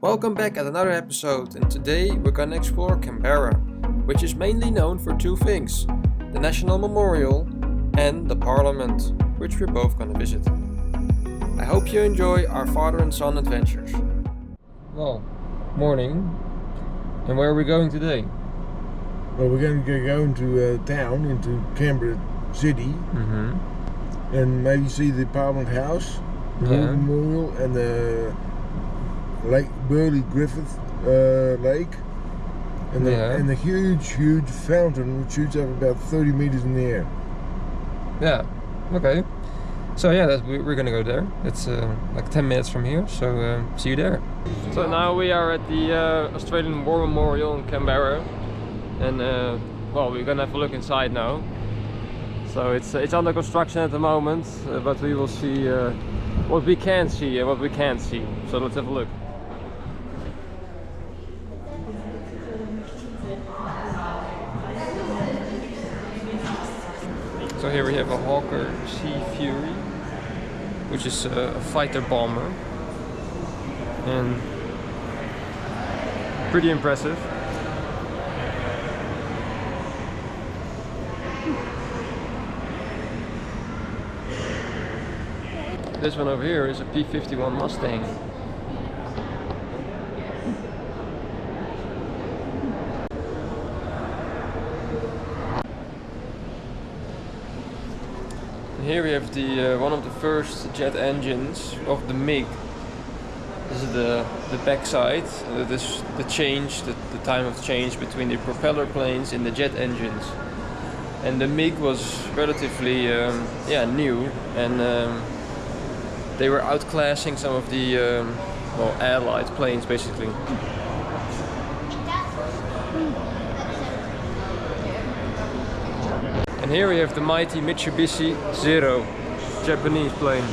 Welcome back at another episode, and today we're gonna explore Canberra, which is mainly known for two things: the National Memorial and the Parliament, which we're both gonna visit. I hope you enjoy our father and son adventures. Well, morning. And where are we going today? Well, we're going to go into town, into Canberra City, and maybe see the Parliament House, the War Memorial, and the Lake Burley Griffith Lake, and the huge fountain which shoots up about 30 meters in the air. Yeah. Okay. So yeah, we're gonna go there. It's like 10 minutes from here, so see you there. So now we are at the Australian War Memorial in Canberra, and well, we're gonna have a look inside now. So it's under construction at the moment, but we will see what we can see and what we can't see. So let's have a look. So here we have a Hawker Sea Fury, which is a fighter bomber, and pretty impressive. This one over here is a P-51 Mustang. Here we have the one of the first jet engines of the MiG. This is the back side. This the time of change between the propeller planes and the jet engines. And the MiG was relatively new, and they were outclassing some of the Allied planes basically. And here we have the mighty Mitsubishi Zero, Japanese plane.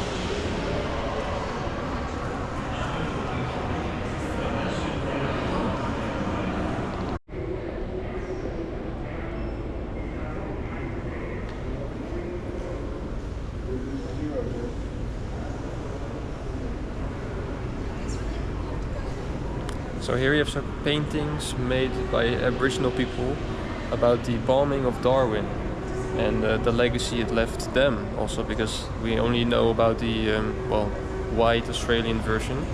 So here you have some paintings made by Aboriginal people about the bombing of Darwin and the legacy it left them, also because we only know about the white Australian version,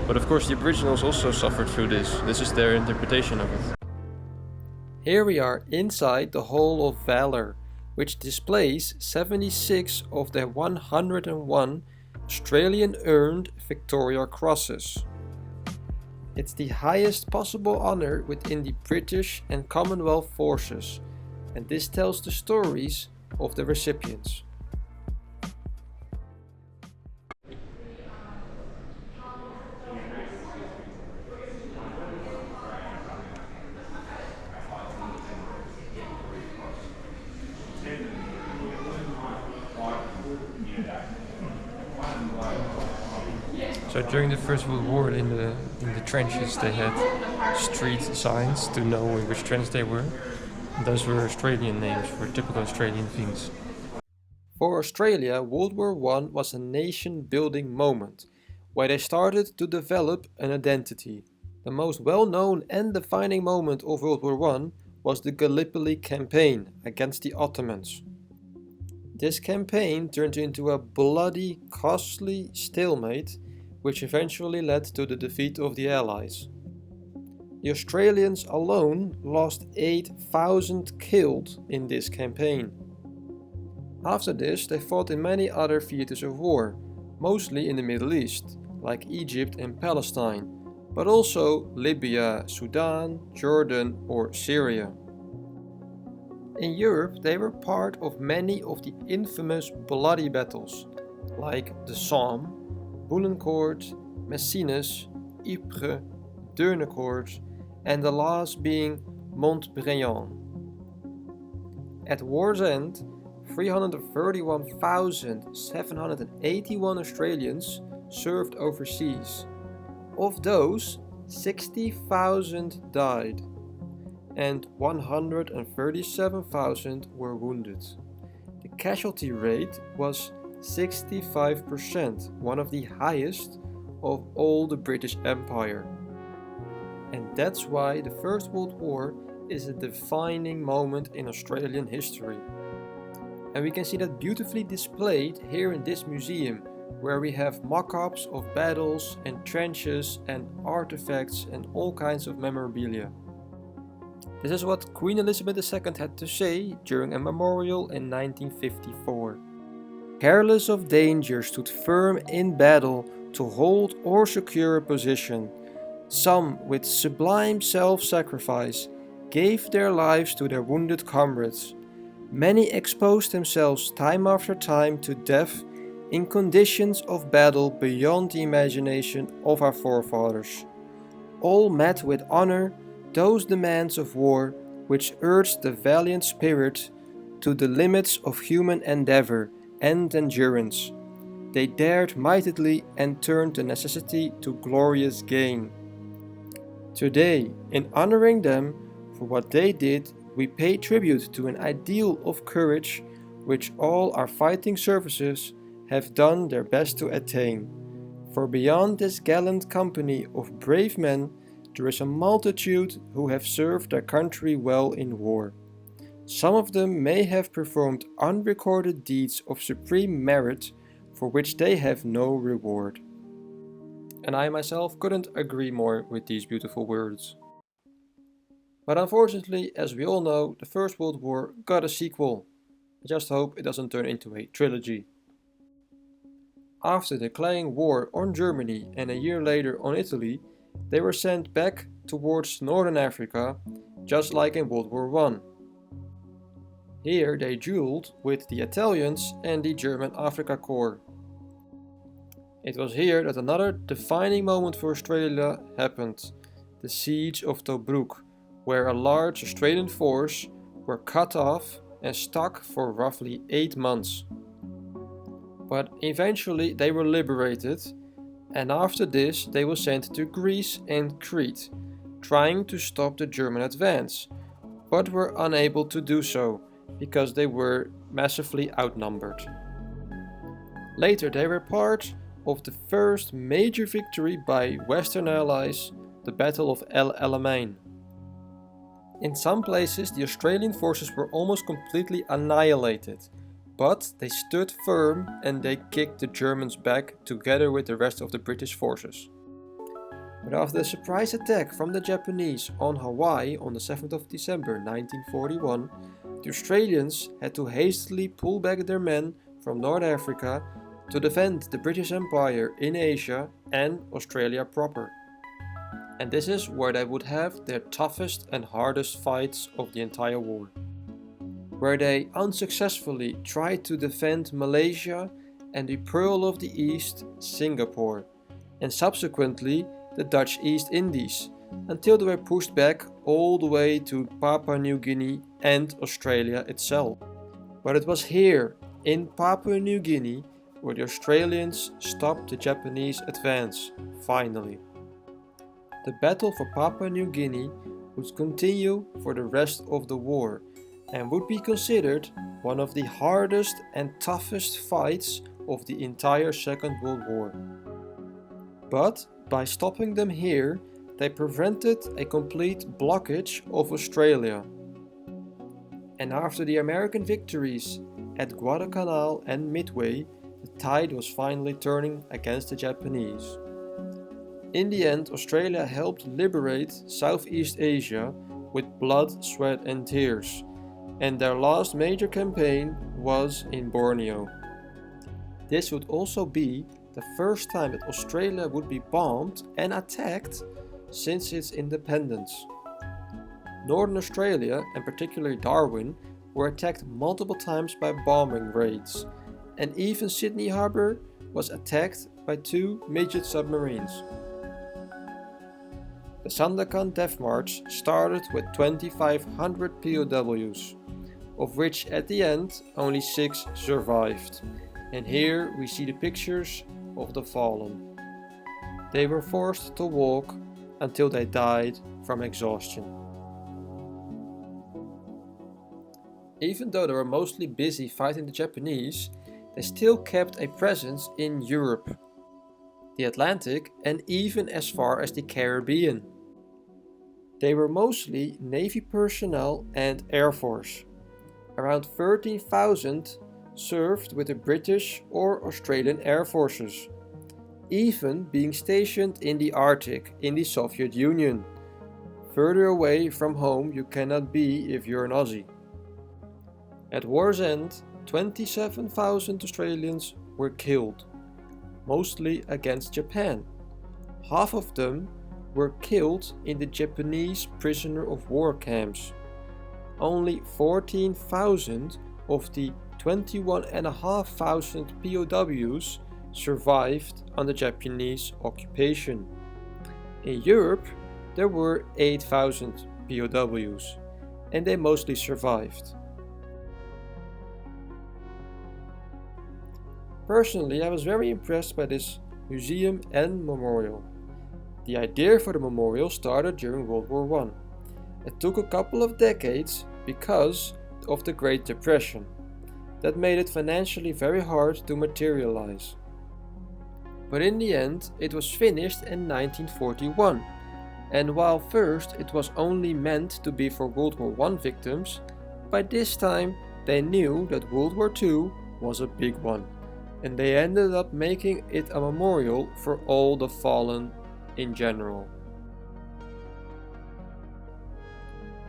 but of course the Aboriginals also suffered through this. This is their interpretation of it. Here we are inside the Hall of Valour, which displays 76 of the 101 Australian earned Victoria Crosses. It's the highest possible honour within the British and Commonwealth forces, and this tells the stories of the recipients. So during the First World War, in the trenches, they had street signs to know in which trench they were. Those were Australian names for typical Australian things. For Australia, World War I was a nation-building moment, where they started to develop an identity. The most well-known and defining moment of World War I was the Gallipoli campaign against the Ottomans. This campaign turned into a bloody, costly stalemate, which eventually led to the defeat of the Allies. The Australians alone lost 8,000 killed in this campaign. After this, they fought in many other theatres of war, mostly in the Middle East, like Egypt and Palestine, but also Libya, Sudan, Jordan or Syria. In Europe, they were part of many of the infamous bloody battles, like the Somme, Boulencourt, Messines, Ypres, Deunecourt, and the last being Montbréant. At war's end, 331,781 Australians served overseas. Of those, 60,000 died, and 137,000 were wounded. The casualty rate was 65%, one of the highest of all the British Empire. And that's why the First World War is a defining moment in Australian history. And we can see that beautifully displayed here in this museum, where we have mock-ups of battles and trenches and artifacts and all kinds of memorabilia. This is what Queen Elizabeth II had to say during a memorial in 1954. Careless of danger, stood firm in battle to hold or secure a position. Some, with sublime self-sacrifice, gave their lives to their wounded comrades. Many exposed themselves time after time to death in conditions of battle beyond the imagination of our forefathers. All met with honor those demands of war which urged the valiant spirit to the limits of human endeavor and endurance. They dared mightily and turned the necessity to glorious gain. Today, in honoring them for what they did, we pay tribute to an ideal of courage which all our fighting services have done their best to attain. For beyond this gallant company of brave men, there is a multitude who have served their country well in war. Some of them may have performed unrecorded deeds of supreme merit for which they have no reward. And I myself couldn't agree more with these beautiful words. But unfortunately, as we all know, the First World War got a sequel. I just hope it doesn't turn into a trilogy. After declaring war on Germany and a year later on Italy, they were sent back towards Northern Africa, just like in World War I. Here they duelled with the Italians and the German Afrika Korps. It was here that another defining moment for Australia happened, the Siege of Tobruk, where a large Australian force were cut off and stuck for roughly 8 months. But eventually they were liberated, and after this they were sent to Greece and Crete, trying to stop the German advance, but were unable to do so because they were massively outnumbered. Later they were part of the first major victory by Western Allies, the Battle of El Alamein. In some places the Australian forces were almost completely annihilated, but they stood firm and they kicked the Germans back together with the rest of the British forces. But after the surprise attack from the Japanese on Hawaii on the 7th of December 1941, the Australians had to hastily pull back their men from North Africa to defend the British Empire in Asia and Australia proper. And this is where they would have their toughest and hardest fights of the entire war, where they unsuccessfully tried to defend Malaysia and the Pearl of the East, Singapore, and subsequently the Dutch East Indies, until they were pushed back all the way to Papua New Guinea and Australia itself. But it was here, in Papua New Guinea, where the Australians stopped the Japanese advance, finally. The battle for Papua New Guinea would continue for the rest of the war and would be considered one of the hardest and toughest fights of the entire Second World War. But by stopping them here, they prevented a complete blockage of Australia. And after the American victories at Guadalcanal and Midway, the tide was finally turning against the Japanese. In the end, Australia helped liberate Southeast Asia with blood, sweat and tears, and their last major campaign was in Borneo. This would also be the first time that Australia would be bombed and attacked since its independence. Northern Australia, and particularly Darwin, were attacked multiple times by bombing raids, and even Sydney Harbour was attacked by 2 midget submarines. The Sandakan Death March started with 2,500 POWs, of which at the end only 6 survived. And here we see the pictures of the fallen. They were forced to walk until they died from exhaustion. Even though they were mostly busy fighting the Japanese, they still kept a presence in Europe, the Atlantic and even as far as the Caribbean. They were mostly Navy personnel and Air Force. Around 13,000 served with the British or Australian Air Forces, even being stationed in the Arctic in the Soviet Union. Further away from home you cannot be if you're an Aussie. At war's end, 27,000 Australians were killed, mostly against Japan. Half of them were killed in the Japanese prisoner of war camps. Only 14,000 of the 21,500 POWs survived under Japanese occupation. In Europe, there were 8,000 POWs, and they mostly survived. Personally, I was very impressed by this museum and memorial. The idea for the memorial started during World War I. It took a couple of decades because of the Great Depression. That made it financially very hard to materialize. But in the end, it was finished in 1941. And while first it was only meant to be for World War I victims, by this time they knew that World War II was a big one. And they ended up making it a memorial for all the fallen in general.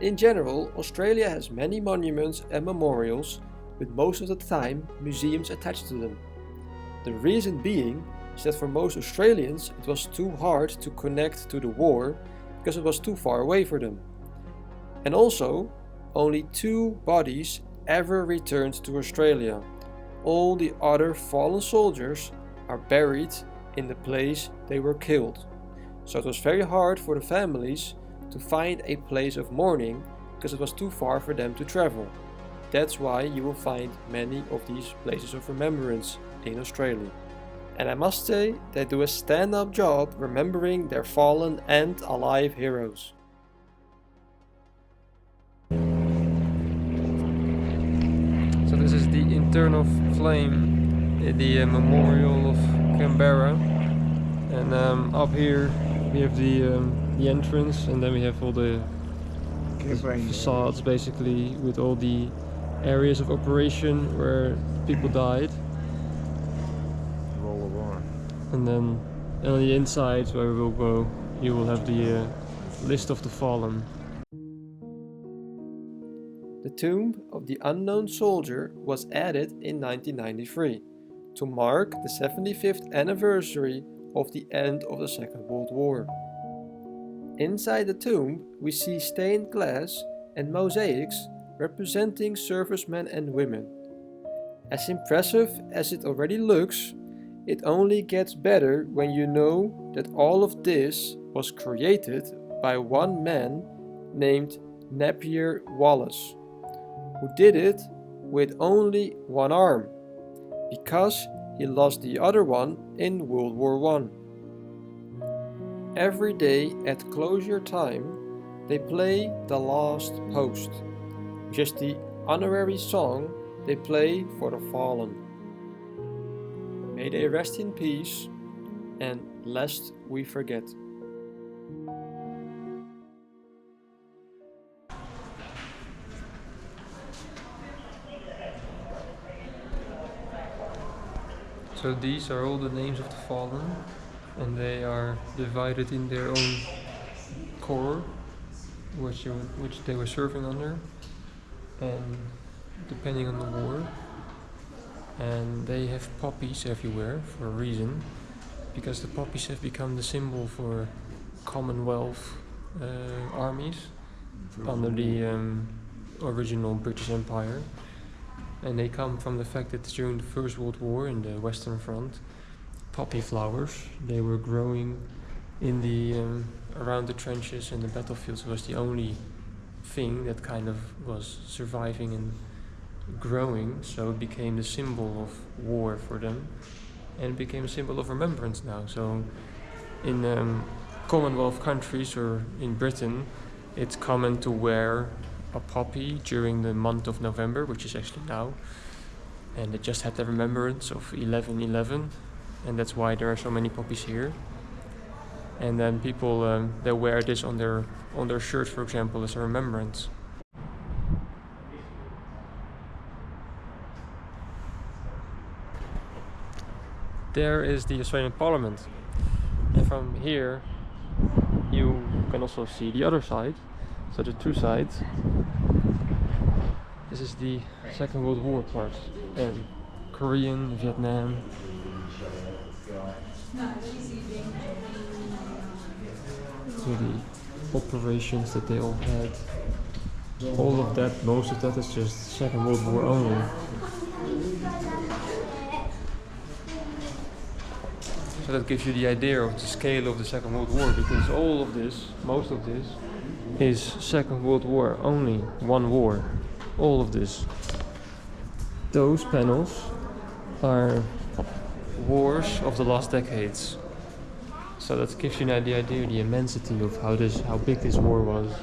In general, Australia has many monuments and memorials, with most of the time museums attached to them. The reason being is that for most Australians it was too hard to connect to the war because it was too far away for them. And also, only 2 bodies ever returned to Australia. All the other fallen soldiers are buried in the place they were killed. So it was very hard for the families to find a place of mourning because it was too far for them to travel. That's why you will find many of these places of remembrance in Australia. And I must say, they do a stand-up job remembering their fallen and alive heroes. So this is the internal flame in the memorial of Canberra, and up here we have the entrance, and then we have all the facades basically with all the areas of operation where people died. And then on the inside where we will go, you will have the list of the fallen. The tomb of the unknown soldier was added in 1993 to mark the 75th anniversary of the end of the Second World War. Inside the tomb we see stained glass and mosaics representing servicemen and women. As impressive as it already looks, it only gets better when you know that all of this was created by one man named Napier Wallace, who did it with only one arm, because he lost the other one in World War I. Every day at closure time, they play The Last Post, which is the honorary song they play for the fallen. May they rest in peace, and lest we forget. So these are all the names of the fallen, and they are divided in their own corps, which they were serving under, and depending on the war. And they have poppies everywhere for a reason, because the poppies have become the symbol for Commonwealth armies under the original British Empire. And they come from the fact that during the First World War in the Western Front, poppy flowers, they were growing in the around the trenches and the battlefields. Was the only thing that kind of was surviving and growing, so it became the symbol of war for them, and it became a symbol of remembrance now. So in Commonwealth countries or in Britain, it's common to wear a poppy during the month of November, which is actually now, and it just had the remembrance of 11/11, and that's why there are so many poppies here. and then people they wear this on their shirts, for example, as a remembrance. There is the Australian Parliament, and from here you can also see the other side. So the two sides. This is the Second World War part, and Korean, Vietnam. So the operations that they all had. All of that, most of that is just Second World War only. So that gives you the idea of the scale of the Second World War, because all of this, most of this, is Second World War only, one war. All of this. Those panels are wars of the last decades. So that gives you the idea, the immensity of how big this war was.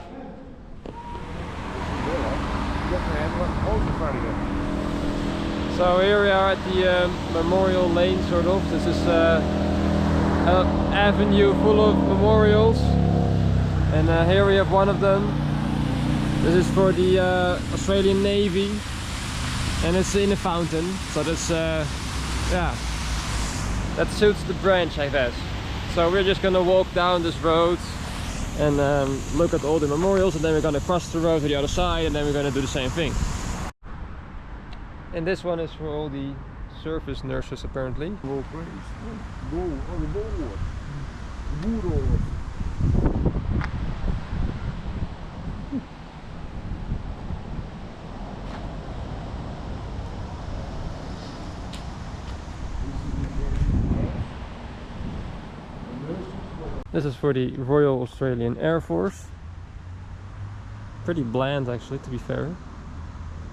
So here we are at the Memorial Lane, sort of. This is an avenue full of memorials, and here we have one of them. This is for the Australian Navy, and it's in a fountain, so that's yeah, that suits the branch, I guess. So we're just gonna walk down this road and look at all the memorials, and then we're gonna cross the road to the other side, and then we're gonna do the same thing. And this one is for all the service nurses, apparently. This is for the Royal Australian Air Force. Pretty bland, actually, to be fair.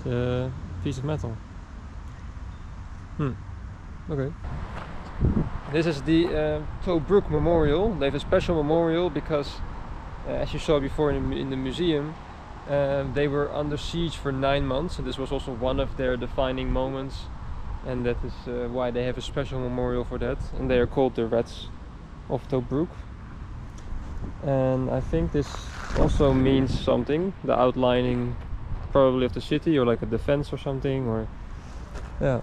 The piece of metal. Okay. This is the Tobruk Memorial. They have a special memorial because, as you saw before in the museum, they were under siege for 9 months, and this was also one of their defining moments, and that is why they have a special memorial for that, and they are called the Rats of Tobruk. And I think this also means something, the outlining probably of the city, or like a defense or something, or yeah.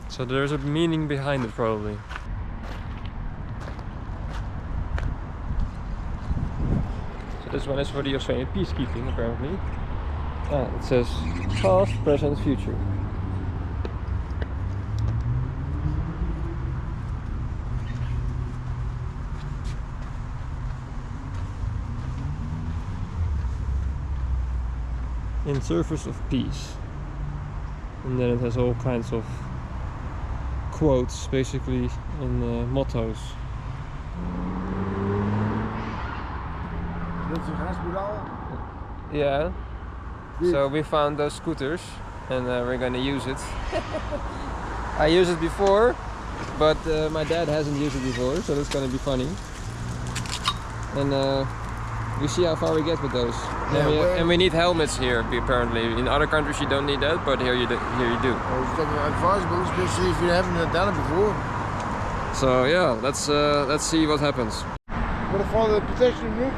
So there's a meaning behind it, probably. So this one is for the Australian peacekeeping, apparently. It says past, present, future. In service of peace. And then it has all kinds of quotes, basically, in mottos. That's a hospital? Yeah. Yes. So we found those scooters, and we're gonna use it. I used it before, but my dad hasn't used it before, so that's gonna be funny. And we see how far we get with those. Yeah, and we need helmets here, apparently. In other countries you don't need that, but here you do. Here you do. It's advisable, especially if you haven't done it before. So yeah, let's see what happens. Gotta follow the protection route.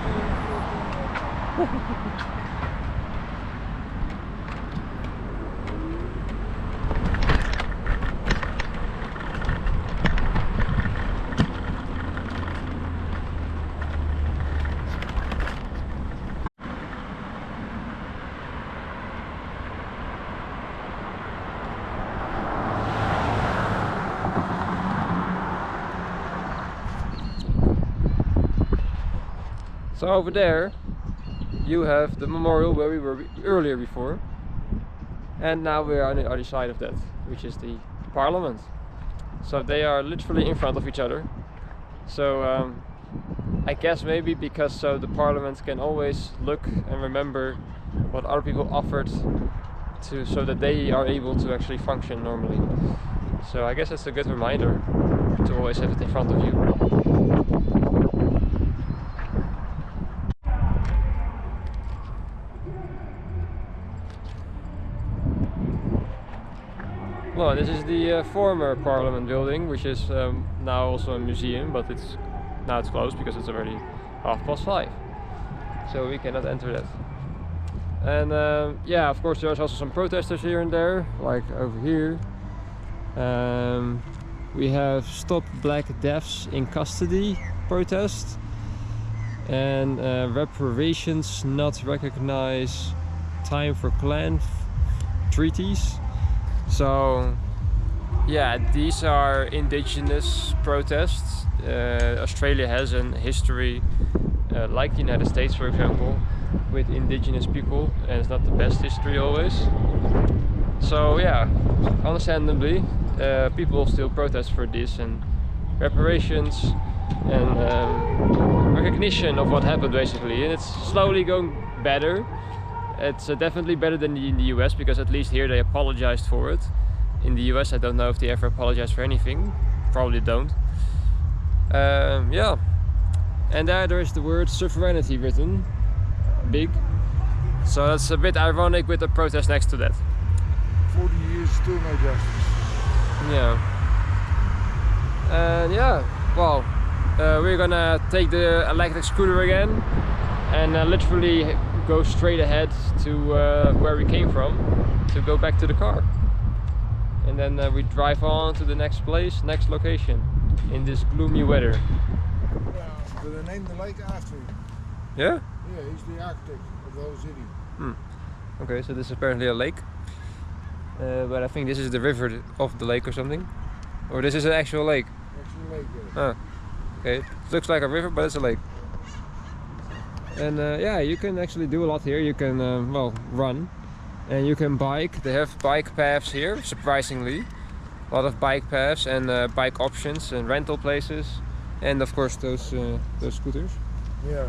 So over there you have the memorial where we were earlier before, and now we are on the other side of that, which is the Parliament. So they are literally in front of each other. So I guess maybe because so the Parliament can always look and remember what other people offered to, so that they are able to actually function normally. So I guess it's a good reminder to always have it in front of you. Well, this is the former Parliament building, which is now also a museum, but it's now it's closed because it's already 5:30. So we cannot enter that. And yeah, of course there's also some protesters here and there, like over here. We have Stop Black Deaths in Custody protest, and reparations not recognize time for clan treaties. So yeah, these are indigenous protests. Australia has a history like the United States, for example, with indigenous people, and it's not the best history always. So yeah, understandably, people still protest for this, and reparations and recognition of what happened basically, and it's slowly going better. It's definitely better than in the US, because at least here they apologized for it. In the US I don't know if they ever apologize for anything, probably don't. Yeah, and there is the word sovereignty written big, so that's a bit ironic with the protest next to that. 40 years, still no justice. Yeah. And yeah, well, we're gonna take the electric scooter again and literally go straight ahead to where we came from to go back to the car. And then we drive on to the next place, next location in this gloomy weather. Yeah, but they named the lake after him. Yeah? Yeah, he's the architect of the whole city. Okay, so this is apparently a lake. But I think this is the river of the lake or something. Or this is an actual lake. Actual lake, yeah. Ah, okay. It looks like a river, but it's a lake. And yeah, you can actually do a lot here. You can, well, run. And you can bike. They have bike paths here, surprisingly. A lot of bike paths and bike options and rental places. And of course those scooters. Yeah.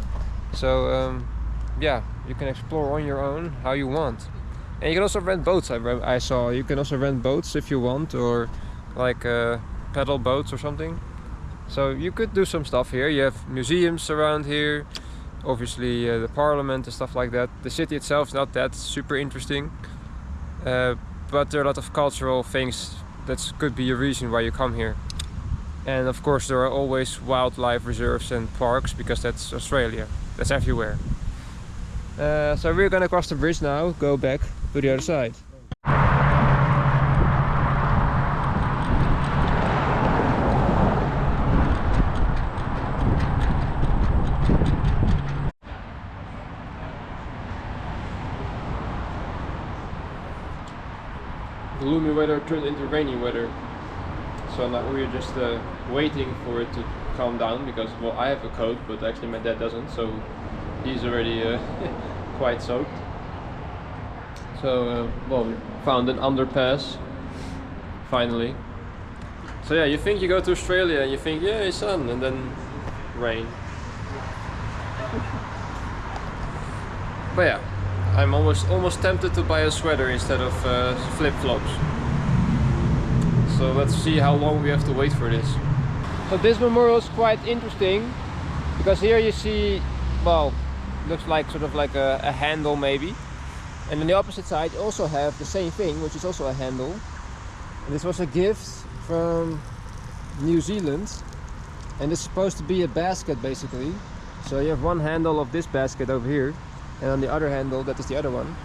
So yeah, you can explore on your own how you want. And you can also rent boats. I saw you can also rent boats if you want, or like pedal boats or something. So you could do some stuff here. You have museums around here, obviously the parliament and stuff like that. The city itself is not that super interesting, but there are a lot of cultural things that could be a reason why you come here. And of course there are always wildlife reserves and parks, because that's Australia. That's everywhere. So we're gonna cross the bridge now, go back to the other side. Gloomy weather turned into rainy weather. So now we're just waiting for it to calm down, because, well, I have a coat, but actually my dad doesn't, so he's already quite soaked. So, well, we found an underpass, finally. So yeah, you think you go to Australia and you think, yeah, sun, and then rain. But yeah, I'm almost tempted to buy a sweater instead of flip-flops. So let's see how long we have to wait for this. So this memorial is quite interesting, because here you see, well, looks like sort of like a handle maybe. And on the opposite side you also have the same thing, which is also a handle. And this was a gift from New Zealand, and it's supposed to be a basket basically. So you have one handle of this basket over here, and on the other handle, that is the other one,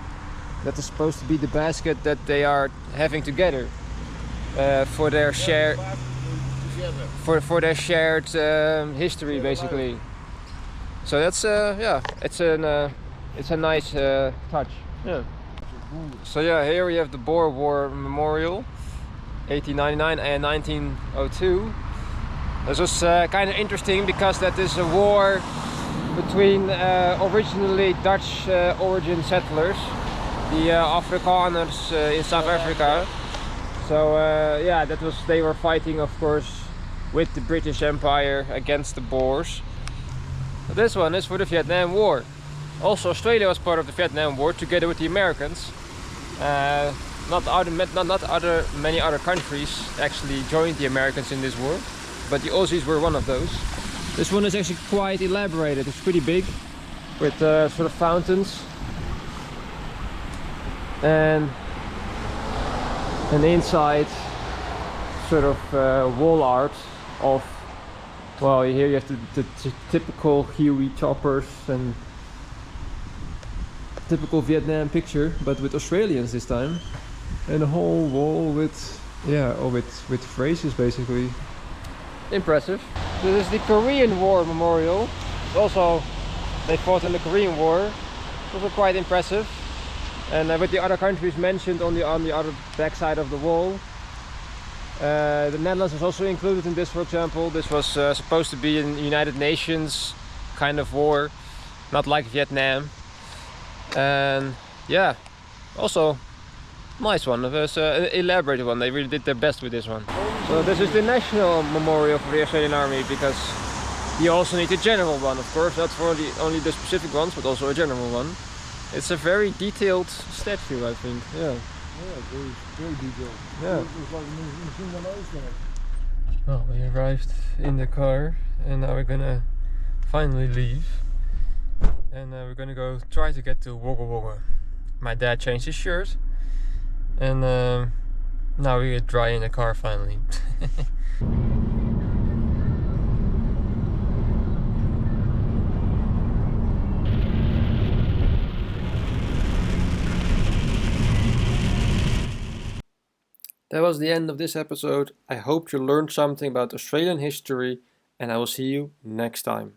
that is supposed to be the basket that they are having together for their share, for their shared history basically. So that's yeah, it's a nice touch. Yeah. So yeah, here we have the Boer War Memorial, 1899 and 1902. This was kind of interesting because that is a war between originally Dutch origin settlers, the Afrikaners in South Africa. So yeah, they were fighting, of course, with the British Empire against the Boers. But this one is for the Vietnam War. Also, Australia was part of the Vietnam War together with the Americans. Many other countries actually joined the Americans in this war, but the Aussies were one of those. This one is actually quite elaborated. It's pretty big, with sort of fountains and inside sort of wall art of Well, here you have the typical Huey choppers and typical Vietnam picture, but with Australians this time, and a whole wall with with phrases basically. Impressive. This is the Korean War memorial. Also, they fought in the Korean War. Also quite impressive. And with the other countries mentioned on the other back side of the wall. The Netherlands is also included in this, for example. This was supposed to be a United Nations kind of war, not like Vietnam. And yeah, also nice one. It was an elaborate one. They really did their best with this one. So this is the national memorial for the Australian Army, because you also need a general one, of course. That's for only the specific ones, but also a general one. It's a very detailed statue, I think. Yeah. Yeah, very detailed. Yeah. It's like a single nose. Well, we arrived in the car, and now we're gonna finally leave. And we're gonna go try to get to Wagga Wagga. My dad changed his shirt, and now we get dry in the car finally. That was the end of this episode. I hope you learned something about Australian history, and I will see you next time.